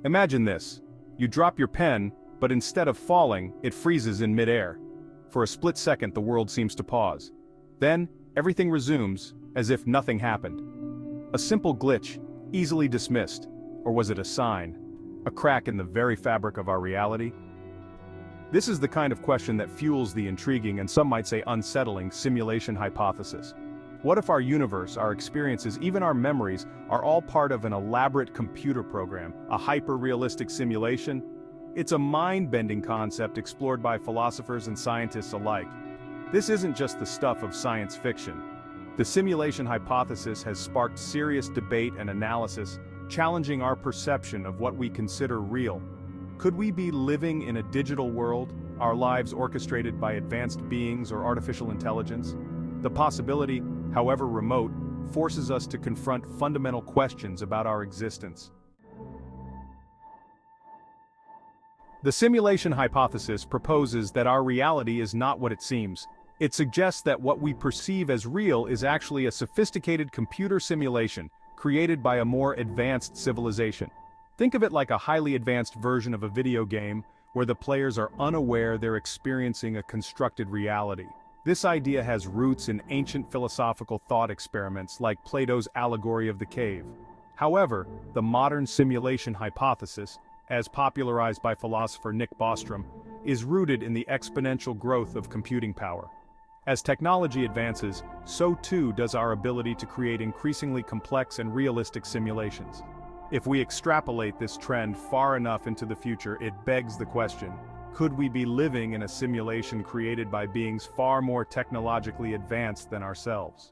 Imagine this. You drop your pen, but instead of falling, it freezes in midair. For a split second, the world seems to pause. Then, everything resumes, as if nothing happened. A simple glitch, easily dismissed. Or was it a sign? A crack in the very fabric of our reality? This is the kind of question that fuels the intriguing and some might say unsettling simulation hypothesis. What if our universe, our experiences, even our memories, are all part of an elaborate computer program, a hyper-realistic simulation? It's a mind-bending concept explored by philosophers and scientists alike. This isn't just the stuff of science fiction. The simulation hypothesis has sparked serious debate and analysis, challenging our perception of what we consider real. Could we be living in a digital world, our lives orchestrated by advanced beings or artificial intelligence? The possibility, however remote, forces us to confront fundamental questions about our existence. The simulation hypothesis proposes that our reality is not what it seems. It suggests that what we perceive as real is actually a sophisticated computer simulation created by a more advanced civilization. Think of it like a highly advanced version of a video game where the players are unaware they're experiencing a constructed reality. This idea has roots in ancient philosophical thought experiments like Plato's Allegory of the cave. However, the modern simulation hypothesis, as popularized by philosopher Nick Bostrom, is rooted in the exponential growth of computing power. As technology advances, so too does our ability to create increasingly complex and realistic simulations. If we extrapolate this trend far enough into the future, it begs the question, could we be living in a simulation created by beings far more technologically advanced than ourselves?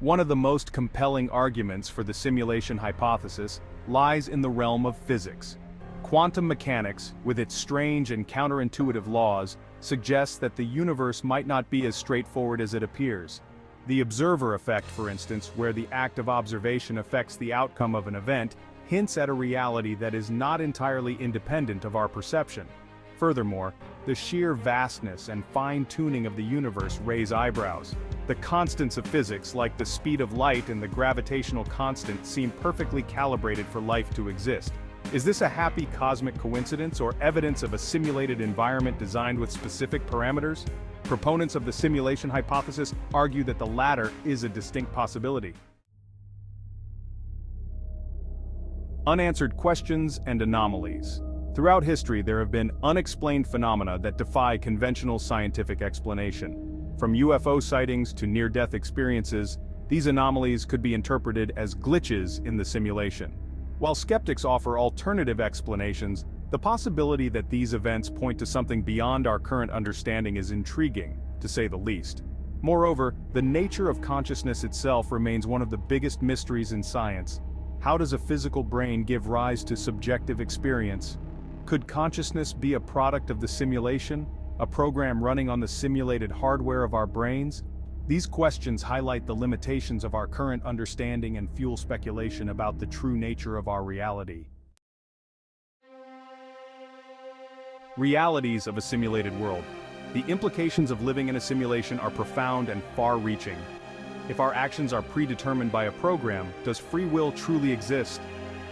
One of the most compelling arguments for the simulation hypothesis lies in the realm of physics. Quantum mechanics, with its strange and counterintuitive laws, suggests that the universe might not be as straightforward as it appears. The observer effect, for instance, where the act of observation affects the outcome of an event, hints at a reality that is not entirely independent of our perception. Furthermore, the sheer vastness and fine-tuning of the universe raise eyebrows. The constants of physics, like the speed of light and the gravitational constant, seem perfectly calibrated for life to exist. Is this a happy cosmic coincidence or evidence of a simulated environment designed with specific parameters? Proponents of the simulation hypothesis argue that the latter is a distinct possibility. Unanswered questions and anomalies. Throughout history, there have been unexplained phenomena that defy conventional scientific explanation. From UFO sightings to near-death experiences, these anomalies could be interpreted as glitches in the simulation. While skeptics offer alternative explanations, the possibility that these events point to something beyond our current understanding is intriguing, to say the least. Moreover, the nature of consciousness itself remains one of the biggest mysteries in science. How does a physical brain give rise to subjective experience? Could consciousness be a product of the simulation, a program running on the simulated hardware of our brains? These questions highlight the limitations of our current understanding and fuel speculation about the true nature of our reality. Realities of a simulated world. The implications of living in a simulation are profound and far-reaching. If our actions are predetermined by a program, does free will truly exist?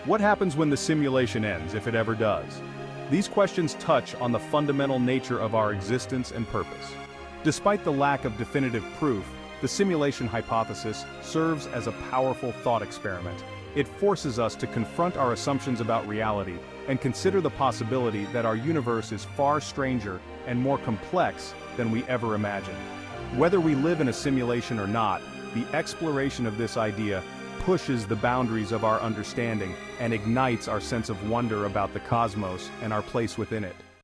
What happens when the simulation ends, if it ever does? These questions touch on the fundamental nature of our existence and purpose. Despite the lack of definitive proof, the simulation hypothesis serves as a powerful thought experiment. It forces us to confront our assumptions about reality and consider the possibility that our universe is far stranger and more complex than we ever imagined. Whether we live in a simulation or not, the exploration of this idea pushes the boundaries of our understanding and ignites our sense of wonder about the cosmos and our place within it.